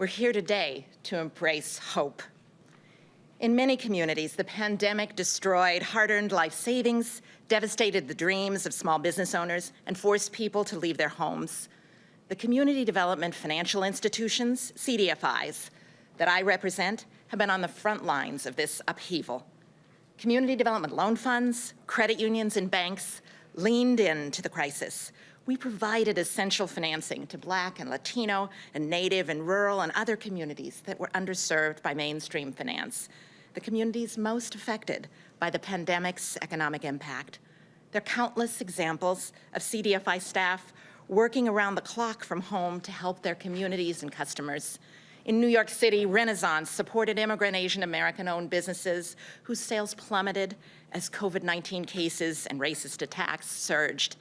We're here today to embrace hope. In many communities, the pandemic destroyed hard-earned life savings, devastated the dreams of small business owners, and forced people to leave their homes. The community development financial institutions, CDFIs, that I represent have been on the front lines of this upheaval. Community development loan funds, credit unions, and banks leaned into the crisis. We provided essential financing to Black and Latino and Native and rural and other communities that were underserved by mainstream finance, the communities most affected by the pandemic's economic impact. There are countless examples of CDFI staff working around the clock from home to help their communities and customers. In New York City, Renaissance supported immigrant Asian American-owned businesses whose sales plummeted as COVID-19 cases and racist attacks surged.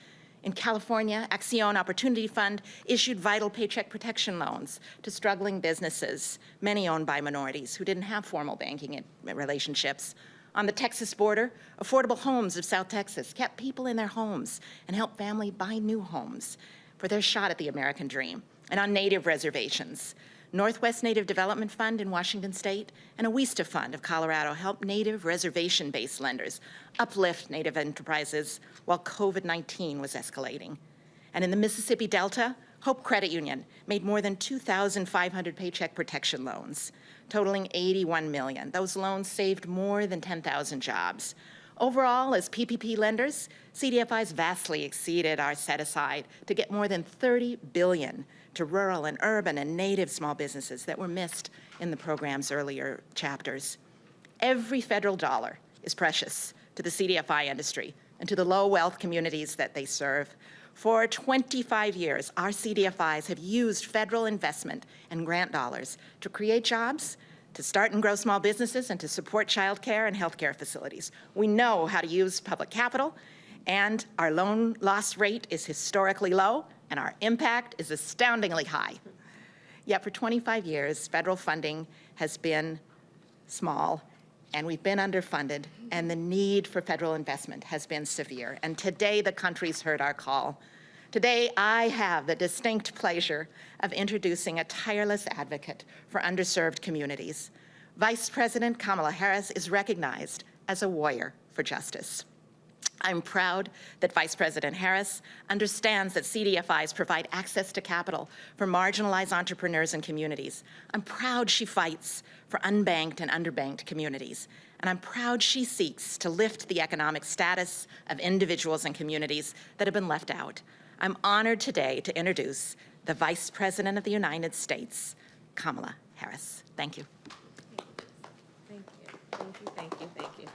In California, Accion Opportunity Fund issued vital paycheck protection loans to struggling businesses, many owned by minorities who didn't have formal banking relationships. On the Texas border, Affordable Homes of South Texas kept people in their homes and helped families buy new homes for their shot at the American dream. And on Native reservations, Northwest Native Development Fund in Washington State and Awista Fund of Colorado helped Native reservation-based lenders uplift Native enterprises while COVID-19 was escalating. And in the Mississippi Delta, Hope Credit Union made more than 2,500 paycheck protection loans, totaling $81 million. Those loans saved more than 10,000 jobs. Overall, as PPP lenders, CDFIs vastly exceeded our set-aside to get more than $30 billion to rural and urban and Native small businesses that were missed in the program's earlier chapters. Every federal dollar is precious to the CDFI industry and to the low-wealth communities that they serve. For 25 years, our CDFIs have used federal investment and grant dollars to create jobs, to start and grow small businesses, and to support childcare and healthcare facilities. We know how to use public capital, and our loan loss rate is historically low, and our impact is astoundingly high. Yet for 25 years, federal funding has been small, and we've been underfunded, and the need for federal investment has been severe. And today, the country's heard our call. Today, I have the distinct pleasure of introducing a tireless advocate for underserved communities. Vice President Kamala Harris is recognized as a warrior for justice. I'm proud that Vice President Harris understands that CDFIs provide access to capital for marginalized entrepreneurs and communities. I'm proud she fights for unbanked and underbanked communities. And I'm proud she seeks to lift the economic status of individuals and communities that have been left out. I'm honored today to introduce the Vice President of the United States, Kamala Harris. Thank you. Thank you, thank you, thank you, thank you.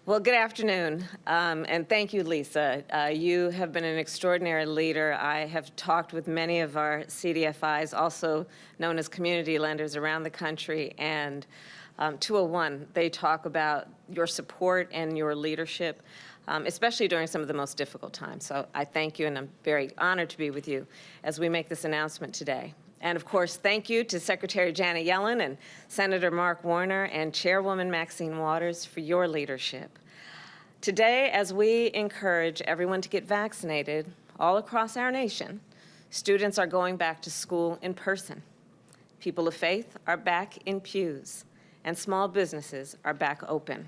Well, good afternoon, and thank you, Lisa. You have been an extraordinary leader. I have talked with many of our CDFIs, also known as community lenders around the country, and 201, they talk about your support and your leadership, especially during some of the most difficult times. So I thank you, and I'm very honored to be with you as we make this announcement today. And of course, thank you to Secretary Janet Yellen and Senator Mark Warner and Chairwoman Maxine Waters for your leadership. Today, as we encourage everyone to get vaccinated all across our nation, students are going back to school in person. People of faith are back in pews, and small businesses are back open.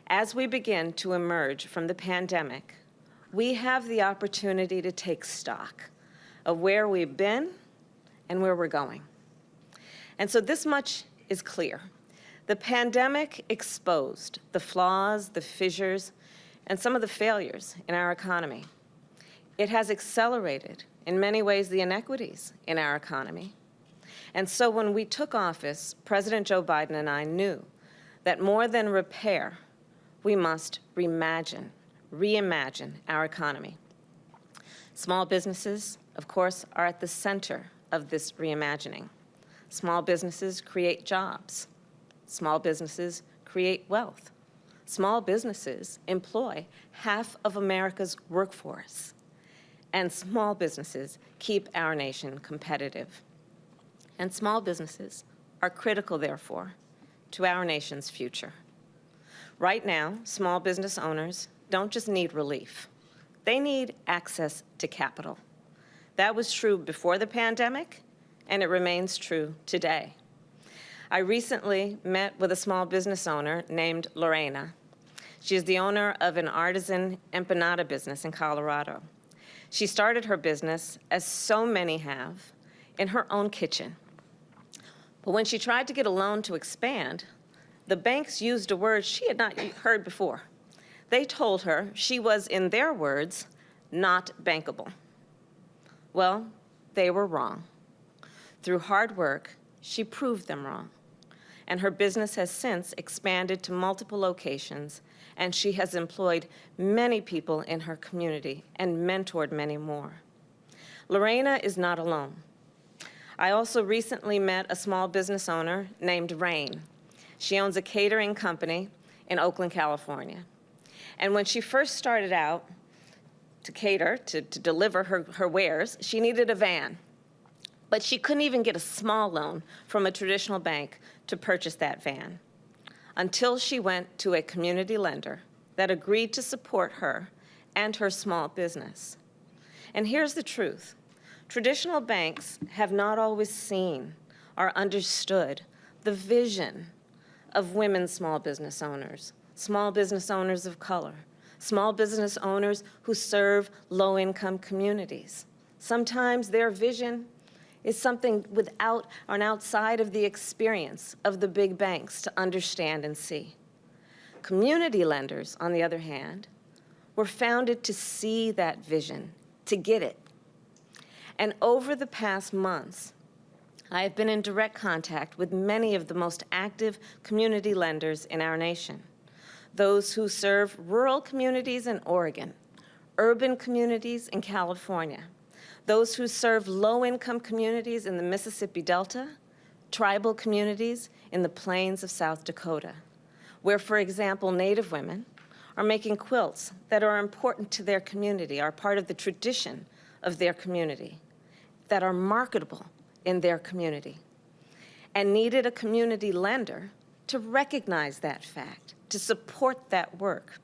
As we begin to emerge from the pandemic, we have the opportunity to take stock of where we've been and where we're going. And so this much is clear. The pandemic exposed the flaws, the fissures, and some of the failures in our economy. It has accelerated, in many ways, the inequities in our economy. And so when we took office, President Joe Biden and I knew that more than repair, we must reimagine our economy. Small businesses, of course, are at the center of this reimagining. Small businesses create jobs. Small businesses create wealth. Small businesses employ half of America's workforce. And small businesses keep our nation competitive. And small businesses are critical, therefore, to our nation's future. Right now, small business owners don't just need relief. They need access to capital. That was true before the pandemic, and it remains true today. I recently met with a small business owner named Lorena. She is the owner of an artisan empanada business in Colorado. She started her business, as so many have, in her own kitchen. But when she tried to get a loan to expand, the banks used a word she had not heard before. They told her she was, in their words, not bankable. Well, they were wrong. Through hard work, she proved them wrong. And her business has since expanded to multiple locations, and she has employed many people in her community and mentored many more. Lorena is not alone. I also recently met a small business owner named Rain. She owns a catering company in Oakland, California. And when she first started out to cater, to deliver her wares, she needed a van. But she couldn't even get a small loan from a traditional bank to purchase that van until she went to a community lender that agreed to support her and her small business. And here's the truth. Traditional banks have not always seen or understood the vision of women small business owners of color, small business owners who serve low-income communities. Sometimes their vision is something without or outside of the experience of the big banks to understand and see. Community lenders, on the other hand, were founded to see that vision, to get it. And over the past months, I have been in direct contact with many of the most active community lenders in our nation. Those who serve rural communities in Oregon, urban communities in California, those who serve low-income communities in the Mississippi Delta, tribal communities in the plains of South Dakota, where, for example, Native women are making quilts that are important to their community, are part of the tradition of their community, that are marketable in their community, and needed a community lender to recognize that fact, to support that work.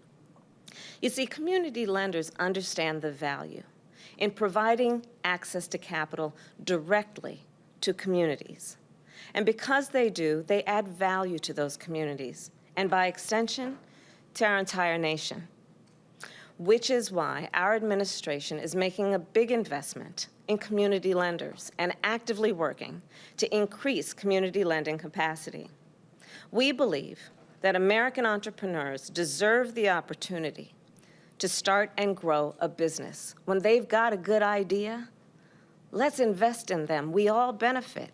You see, community lenders understand the value in providing access to capital directly to communities. And because they do, they add value to those communities, and by extension, to our entire nation. Which is why our administration is making a big investment in community lenders and actively working to increase community lending capacity. We believe that American entrepreneurs deserve the opportunity to start and grow a business. When they've got a good idea, let's invest in them. We all benefit.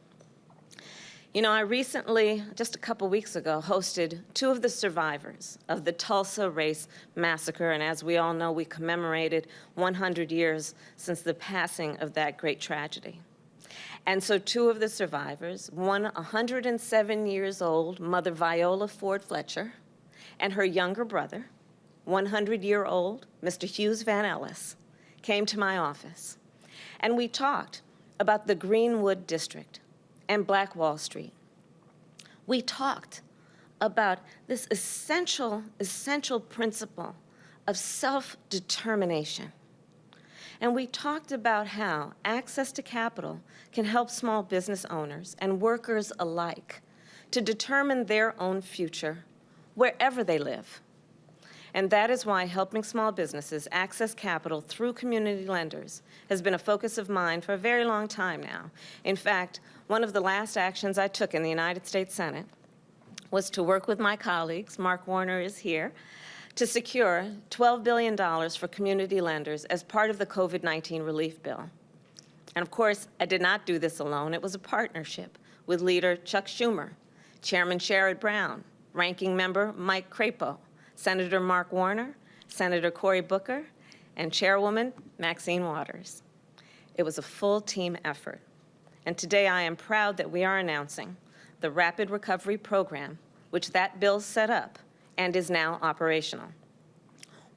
You know, I recently, just a couple weeks ago, hosted two of the survivors of the Tulsa Race Massacre, and as we all know, we commemorated 100 years since the passing of that great tragedy. And so two of the survivors, one 107 years old, Mother Viola Ford Fletcher, and her younger brother, 100-year-old Mr. Hughes Van Ellis, came to my office. And we talked about the Greenwood District and Black Wall Street. We talked about this essential principle of self-determination. And we talked about how access to capital can help small business owners and workers alike to determine their own future wherever they live. And that is why helping small businesses access capital through community lenders has been a focus of mine for a very long time now. In fact, one of the last actions I took in the United States Senate was to work with my colleagues, Mark Warner is here, to secure $12 billion for community lenders as part of the COVID-19 relief bill. And of course, I did not do this alone. It was a partnership with Leader Chuck Schumer, Chairman Sherrod Brown, Ranking Member Mike Crapo, Senator Mark Warner, Senator Cory Booker, and Chairwoman Maxine Waters. It was a full team effort. And today I am proud that we are announcing the Rapid Recovery Program, which that bill set up and is now operational.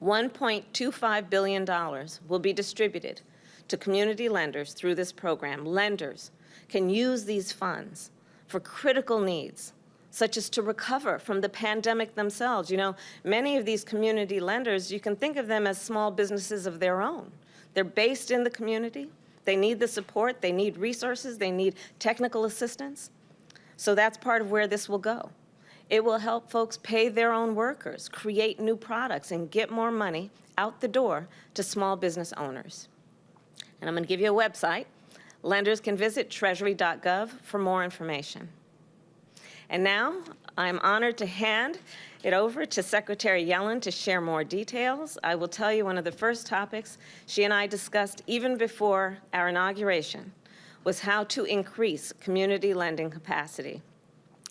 $1.25 billion will be distributed to community lenders through this program. Lenders can use these funds for critical needs, such as to recover from the pandemic themselves. You know, many of these community lenders, you can think of them as small businesses of their own. They're based in the community. They need the support, they need resources, they need technical assistance. So that's part of where this will go. It will help folks pay their own workers, create new products, and get more money out the door to small business owners. And I'm going to give you a website. Lenders can visit treasury.gov for more information. And now I'm honored to hand it over to Secretary Yellen to share more details. I will tell you one of the first topics she and I discussed even before our inauguration was how to increase community lending capacity.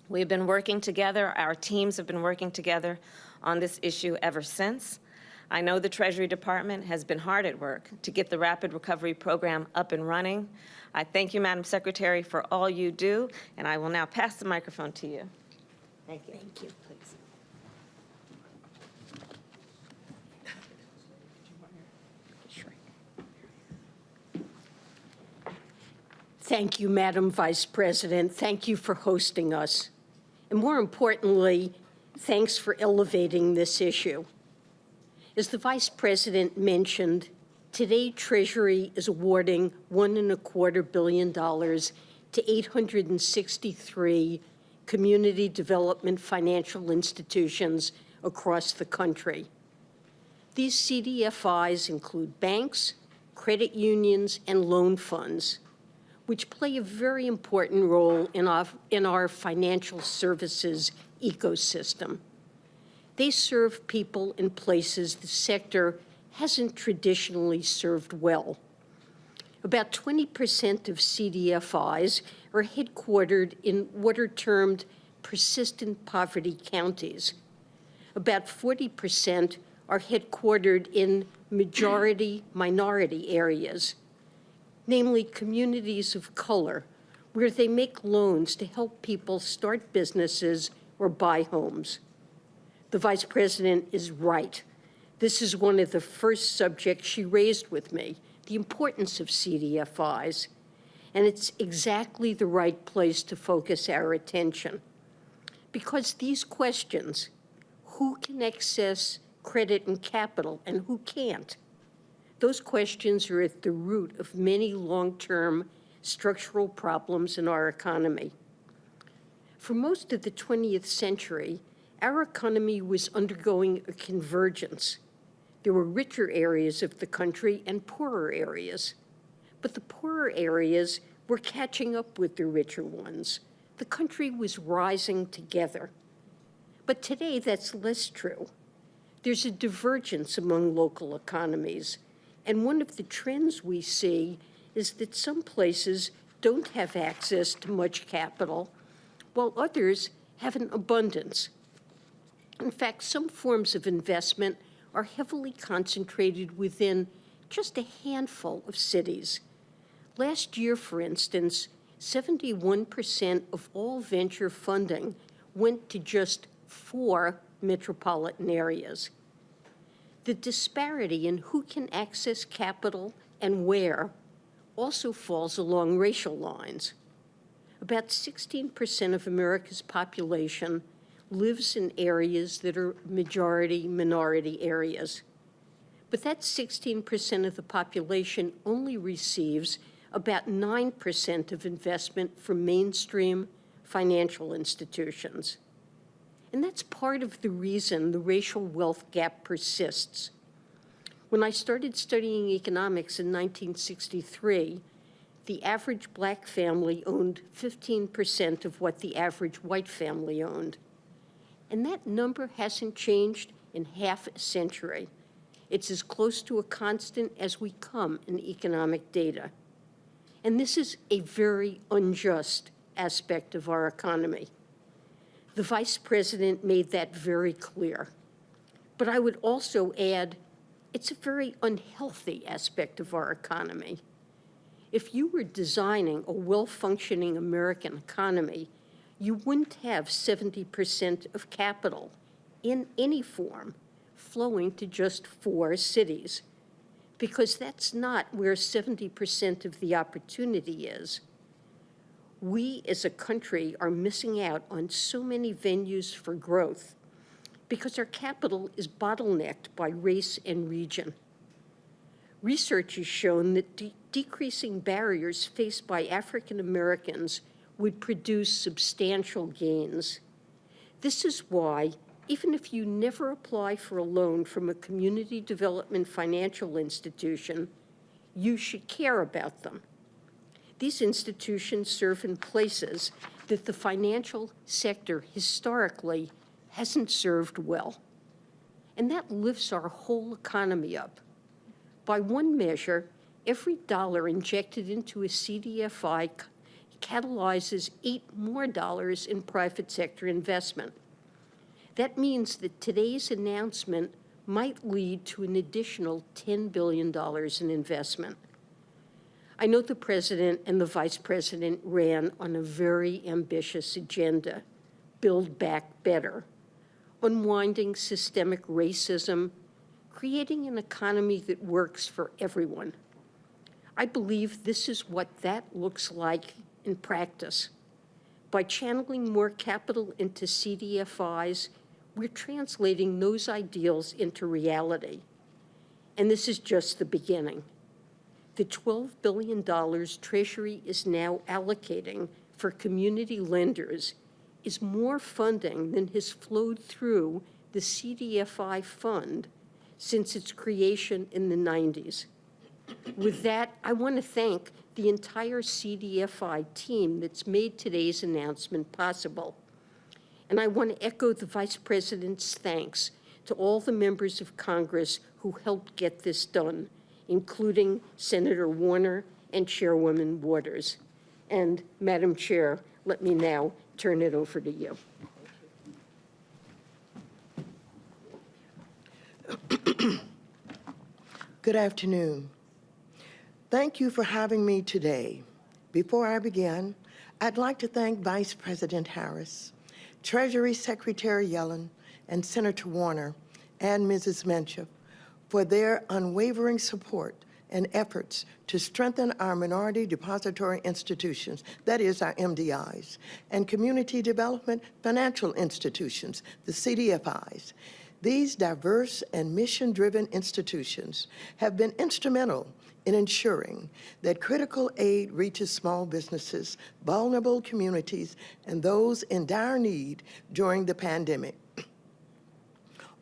We've been working together, our teams have been working together on this issue ever since. I know the Treasury Department has been hard at work to get the Rapid Recovery Program up and running. I thank you, Madam Secretary, for all you do, and I will now pass the microphone to you. Thank you. Thank you, please. Thank you, Madam Vice President. Thank you for hosting us. And more importantly, thanks for elevating this issue. As the Vice President mentioned, today Treasury is awarding $1.25 billion to 863 community development financial institutions across the country. These CDFIs include banks, credit unions, and loan funds, which play a very important role in our financial services ecosystem. They serve people in places the sector hasn't traditionally served well. About 20% of CDFIs are headquartered in what are termed persistent poverty counties. About 40% are headquartered in majority-minority areas, namely communities of color, where they make loans to help people start businesses or buy homes. The Vice President is right. This is one of the first subjects she raised with me, the importance of CDFIs, and it's exactly the right place to focus our attention. Because these questions, who can access credit and capital and who can't, those questions are at the root of many long-term structural problems in our economy. For most of the 20th century, our economy was undergoing a convergence. There were richer areas of the country and poorer areas. But the poorer areas were catching up with the richer ones. The country was rising together. But today, that's less true. There's a divergence among local economies. And one of the trends we see is that some places don't have access to much capital, while others have an abundance. In fact, some forms of investment are heavily concentrated within just a handful of cities. Last year, for instance, 71% of all venture funding went to just 4 metropolitan areas. The disparity in who can access capital and where also falls along racial lines. About 16% of America's population lives in areas that are majority-minority areas. But that 16% of the population only receives about 9% of investment from mainstream financial institutions. And that's part of the reason the racial wealth gap persists. When I started studying economics in 1963, the average black family owned 15% of what the average white family owned. And that number hasn't changed in half a century. It's as close to a constant as we come in economic data. And this is a very unjust aspect of our economy. The Vice President made that very clear. But I would also add, it's a very unhealthy aspect of our economy. If you were designing a well-functioning American economy, you wouldn't have 70% of capital in any form flowing to just 4 cities, because that's not where 70% of the opportunity is. We as a country are missing out on so many venues for growth because our capital is bottlenecked by race and region. Research has shown that decreasing barriers faced by African Americans would produce substantial gains. This is why, even if you never apply for a loan from a community development financial institution, you should care about them. These institutions serve in places that the financial sector historically hasn't served well. And that lifts our whole economy up. By one measure, every dollar injected into a CDFI catalyzes $8 more in private sector investment. That means that today's announcement might lead to an additional $10 billion in investment. I know the president and the vice president ran on a very ambitious agenda: Build Back Better, unwinding systemic racism, creating an economy that works for everyone. I believe this is what that looks like in practice. By channeling more capital into CDFIs, we're translating those ideals into reality. And this is just the beginning. The $12 billion Treasury is now allocating for community lenders is more funding than has flowed through the CDFI fund since its creation in the 90s. With that, I want to thank the entire CDFI team that's made today's announcement possible. And I want to echo the Vice President's thanks to all the members of Congress who helped get this done, including Senator Warner and Chairwoman Waters. And Madam Chair, let me now turn it over to you. Good afternoon. Thank you for having me today. Before I begin, I'd like to thank Vice President Harris, Treasury Secretary Yellen, and Senator Warner and Mrs. Menchov for their unwavering support and efforts to strengthen our minority depository institutions, that is our MDIs, and community development financial institutions, the CDFIs. These diverse and mission-driven institutions have been instrumental in ensuring that critical aid reaches small businesses, vulnerable communities, and those in dire need during the pandemic.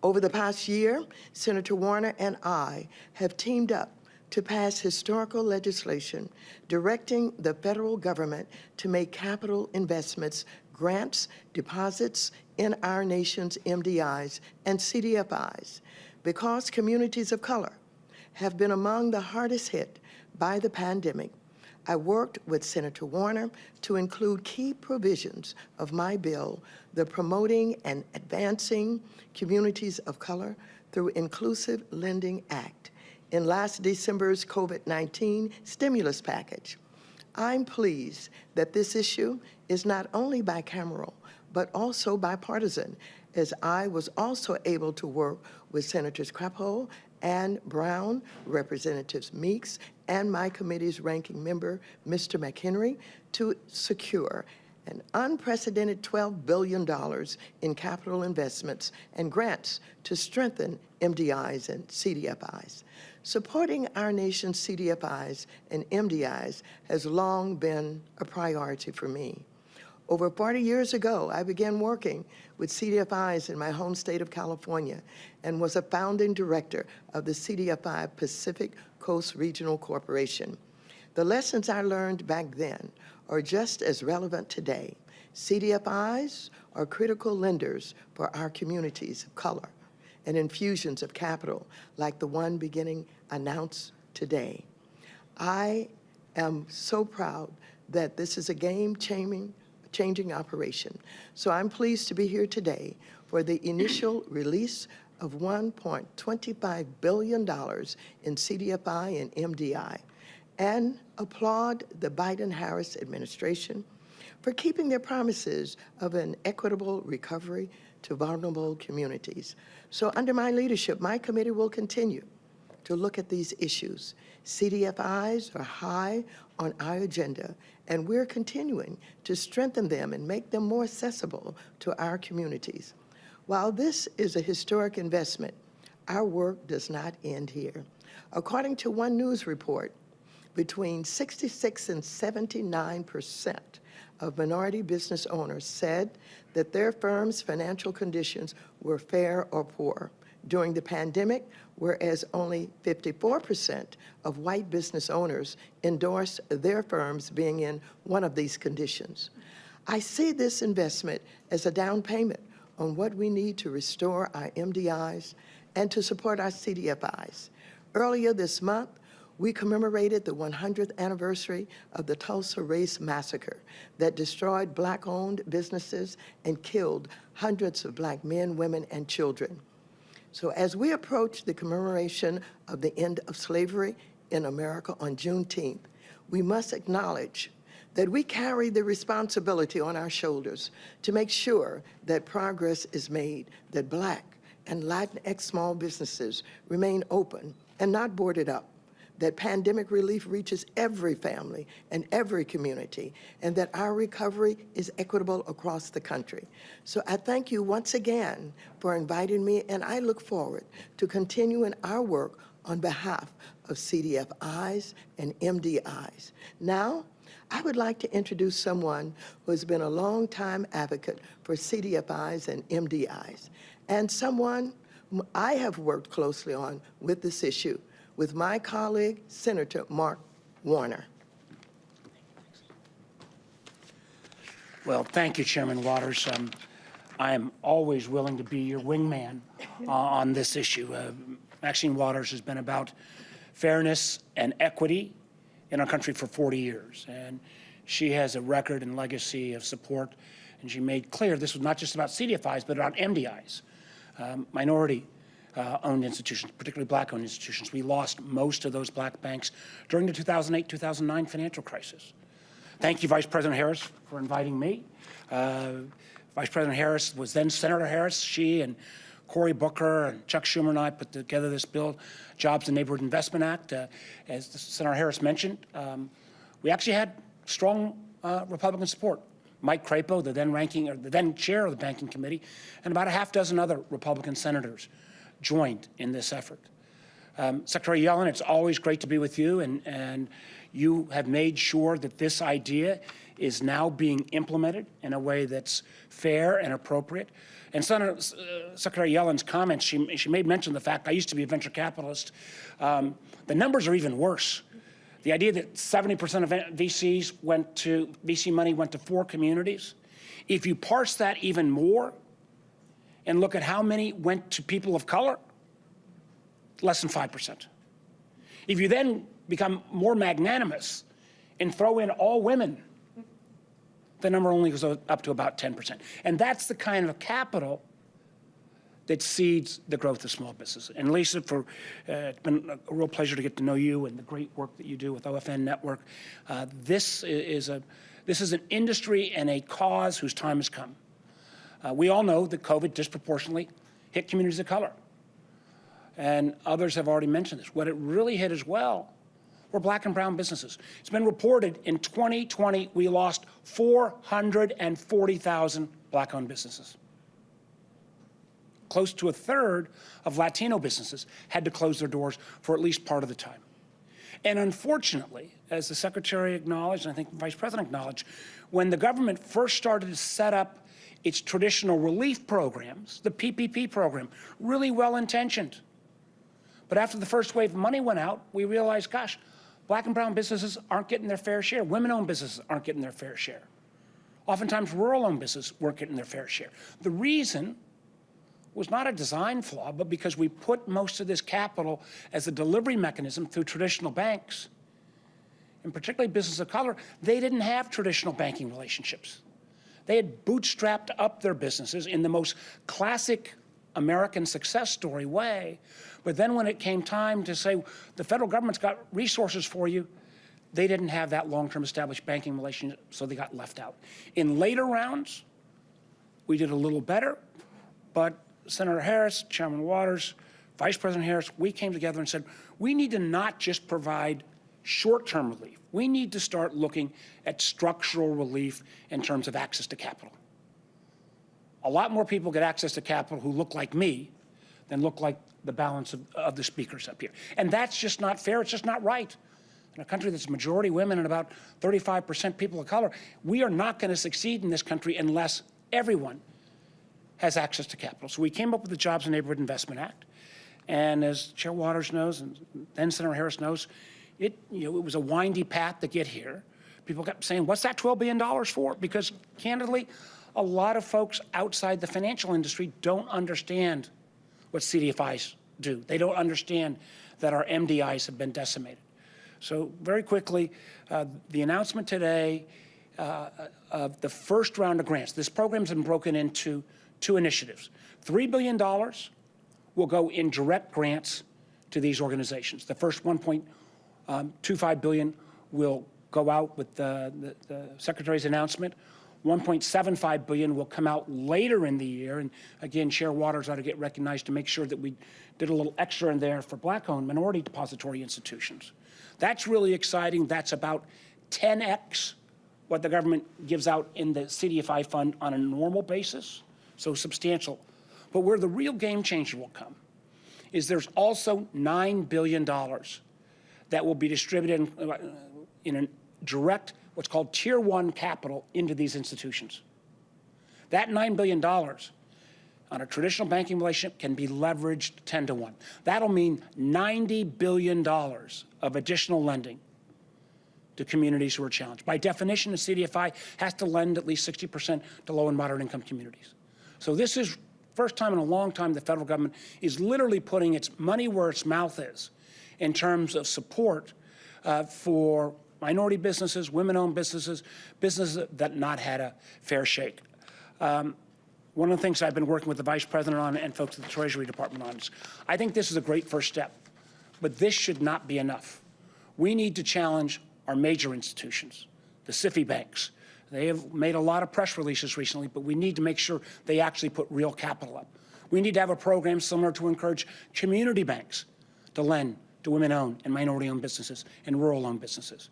Over the past year, Senator Warner and I have teamed up to pass historical legislation directing the federal government to make capital investments, grants, deposits in our nation's MDIs and CDFIs, because communities of color have been among the hardest hit by the pandemic. I worked with Senator Warner to include key provisions of my bill, the Promoting and Advancing Communities of Color through Inclusive Lending Act, in last December's COVID-19 stimulus package. I'm pleased that this issue is not only bicameral, but also bipartisan, as I was also able to work with Senators Crapo and Brown, Representatives Meeks, and my committee's ranking member, Mr. McHenry, to secure an unprecedented $12 billion in capital investments and grants to strengthen MDIs and CDFIs. Supporting our nation's CDFIs and MDIs has long been a priority for me. Over 40 years ago, I began working with CDFIs in my home state of California and was a founding director of the CDFI Pacific Coast Regional Corporation. The lessons I learned back then are just as relevant today. CDFIs are critical lenders for our communities of color and infusions of capital like the one beginning announced today. I am so proud that this is a game-changing operation. So I'm pleased to be here today for the initial release of $1.25 billion in CDFI and MDI, and applaud the Biden-Harris administration for keeping their promises of an equitable recovery to vulnerable communities. So under my leadership, my committee will continue to look at these issues. CDFIs are high on our agenda, and we're continuing to strengthen them and make them more accessible to our communities. While this is a historic investment, our work does not end here. According to one news report, between 66 and 79% of minority business owners said that their firm's financial conditions were fair or poor during the pandemic, whereas only 54% of white business owners endorsed their firms being in one of these conditions. I see this investment as a down payment on what we need to restore our MDIs and to support our CDFIs. Earlier this month, we commemorated the 100th anniversary of the Tulsa Race Massacre that destroyed Black-owned businesses and killed hundreds of Black men, women, and children. So as we approach the commemoration of the end of slavery in America on Juneteenth, we must acknowledge that we carry the responsibility on our shoulders to make sure that progress is made, that Black and Latinx small businesses remain open and not boarded up, that pandemic relief reaches every family and every community, and that our recovery is equitable across the country. So I thank you once again for inviting me, and I look forward to continuing our work on behalf of CDFIs and MDIs. Now, I would like to introduce someone who has been a long-time advocate for CDFIs and MDIs, and someone I have worked closely on with this issue, with my colleague, Senator Mark Warner. Well, thank you, Chairman Waters. I am always willing to be your wingman on this issue. Maxine Waters has been about fairness and equity in our country for 40 years, and she has a record and legacy of support, and she made clear this was not just about CDFIs, but about MDIs, minority-owned institutions, particularly Black-owned institutions. We lost most of those Black banks during the 2008-2009 financial crisis. Thank you, Vice President Harris, for inviting me. Vice President Harris was then Senator Harris. She and Cory Booker and Chuck Schumer and I put together this bill, Jobs and Neighborhood Investment Act. As Senator Harris mentioned, we actually had strong Republican support. Mike Crapo, the then chair of the Banking Committee, and about a half dozen other Republican senators joined in this effort. Secretary Yellen, it's always great to be with you, and you have made sure that this idea is now being implemented in a way that's fair and appropriate. And Secretary Yellen's comments, she made mention of the fact I used to be a venture capitalist. The numbers are even worse. The idea that 70% of VC money went to 4 communities. If you parse that even more and look at how many went to people of color, less than 5%. If you then become more magnanimous and throw in all women, the number only goes up to about 10%. And that's the kind of capital that seeds the growth of small business. And Lisa, it's been a real pleasure to get to know you and the great work that you do with OFN Network. This is an industry and a cause whose time has come. We all know that COVID disproportionately hit communities of color. And others have already mentioned this. What it really hit as well were Black and brown businesses. It's been reported in 2020, we lost 440,000 Black-owned businesses. Close to a third of Latino businesses had to close their doors for at least part of the time. And unfortunately, as the Secretary acknowledged, and I think the Vice President acknowledged, when the government first started to set up its traditional relief programs, the PPP program, really well-intentioned. But after the first wave of money went out, we realized, gosh, Black and brown businesses aren't getting their fair share. Women-owned businesses aren't getting their fair share. Oftentimes, rural-owned businesses weren't getting their fair share. The reason was not a design flaw, but because we put most of this capital as a delivery mechanism through traditional banks, and particularly businesses of color, they didn't have traditional banking relationships. They had bootstrapped up their businesses in the most classic American success story way. But then when it came time to say, the federal government's got resources for you, they didn't have that long-term established banking relationship, so they got left out. In later rounds, we did a little better, but Senator Harris, Chairman Waters, Vice President Harris, we came together and said, we need to not just provide short-term relief. We need to start looking at structural relief in terms of access to capital. A lot more people get access to capital who look like me than look like the balance of the speakers up here. And that's just not fair. It's just not right. In a country that's majority women and about 35% people of color, we are not going to succeed in this country unless everyone has access to capital. So we came up with the Jobs and Neighborhood Investment Act. And as Chair Waters knows, and then Senator Harris knows, it was a windy path to get here. People kept saying, what's that $12 billion for? Because candidly, a lot of folks outside the financial industry don't understand what CDFIs do. They don't understand that our MDIs have been decimated. So very quickly, the announcement today of the first round of grants. This program's been broken into two initiatives. $3 billion will go in direct grants to these organizations. The first $1.25 billion will go out with the Secretary's announcement. $1.75 billion will come out later in the year. And again, Chair Waters ought to get recognized to make sure that we did a little extra in there for Black-owned minority depository institutions. That's really exciting. That's about 10x what the government gives out in the CDFI fund on a normal basis, so substantial. But where the real game changer will come is there's also $9 billion that will be distributed in a direct, what's called Tier 1 capital into these institutions. That $9 billion on a traditional banking relationship can be leveraged 10 to 1. That'll mean $90 billion of additional lending to communities who are challenged. By definition, the CDFI has to lend at least 60% to low and moderate income communities. So this is first time in a long time the federal government is literally putting its money where its mouth is in terms of support for minority businesses, women-owned businesses, businesses that not had a fair shake. One of the things I've been working with the Vice President on and folks at the Treasury Department on is I think this is a great first step, but this should not be enough. We need to challenge our major institutions, the SIFI banks. They have made a lot of press releases recently, but we need to make sure they actually put real capital up. We need to have a program similar to encourage community banks to lend to women-owned and minority-owned businesses and rural-owned businesses.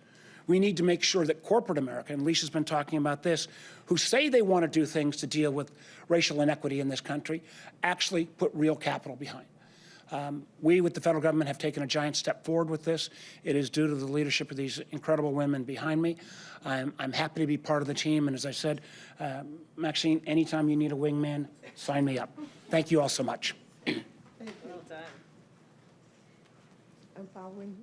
We need to make sure that corporate America, and Lisa's been talking about this, who say they want to do things to deal with racial inequity in this country, actually put real capital behind. We, with the federal government, have taken a giant step forward with this. It is due to the leadership of these incredible women behind me. I'm happy to be part of the team, and as I said, Maxine, anytime you need a wingman, sign me up. Thank you all so much. Well done. I'm following you.